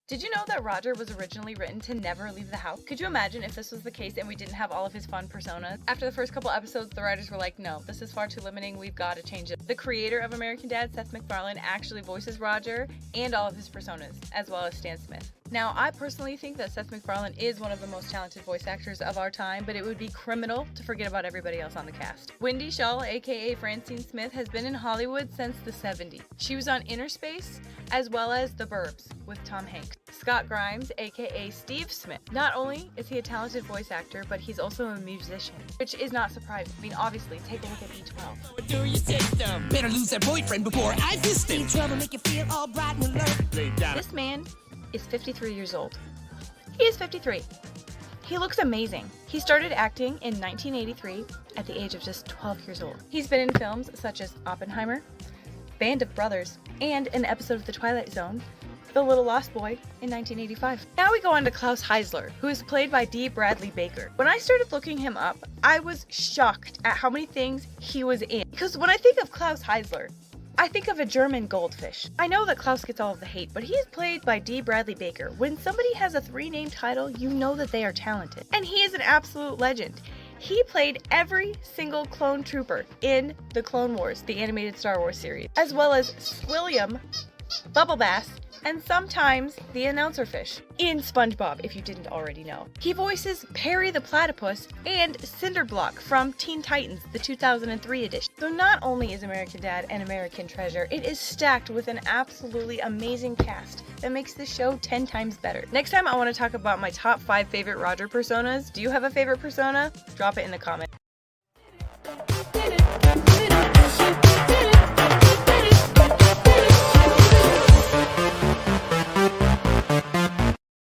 Did you know that Roger was originally written to never leave the house? Could you imagine if this was the case and we didn't have all of his fun personas? After the first couple episodes, the writers were like, no, this is far too limiting, we've got to change it. The creator of American Dad, Seth MacFarlane, actually voices Roger and all of his personas, as well as Stan Smith. Now, I personally think that Seth MacFarlane is one of the most talented voice actors of our time, but it would be criminal to forget about everybody else on the cast. Wendy Shaw, aka Francine Smith, has been in Hollywood since the 70s. She was on Inner Space, as well as The Burbs, with Tom Hanks. Scott Grimes, aka Steve Smith. Not only is he a talented voice actor, but he's also a musician, which is not surprising. I mean, obviously, take a look at B12. What do you system? Better lose that boyfriend before I fist him. Trouble make you feel all bright and alert. This man is 53 years old. He is 53. He looks amazing. He started acting in 1983 at the age of just 12 years old. He's been in films such as Oppenheimer, Band of Brothers, and an episode of The Twilight Zone, The Little Lost Boy in 1985. Now we go on to Klaus Heisler, who is played by D. Bradley Baker. When I started looking him up, I was shocked at how many things he was in. Because when I think of Klaus Heisler, I think of a German goldfish. I know that Klaus gets all of the hate, but he is played by D. Bradley Baker. When somebody has a 3-name title, you know that they are talented. And he is an absolute legend. He played every single clone trooper in the Clone Wars, the animated Star Wars series, as well as Swilliam, Bubble Bass, and sometimes the announcer fish in SpongeBob, if you didn't already know. He voices Perry the Platypus and Cinderblock from Teen Titans, the 2003 edition. So not only is American Dad an American treasure, it is stacked with an absolutely amazing cast that makes the show 10 times better. Next time I want to talk about my top 5 favorite Roger personas. Do you have a favorite persona? Drop it in the comments.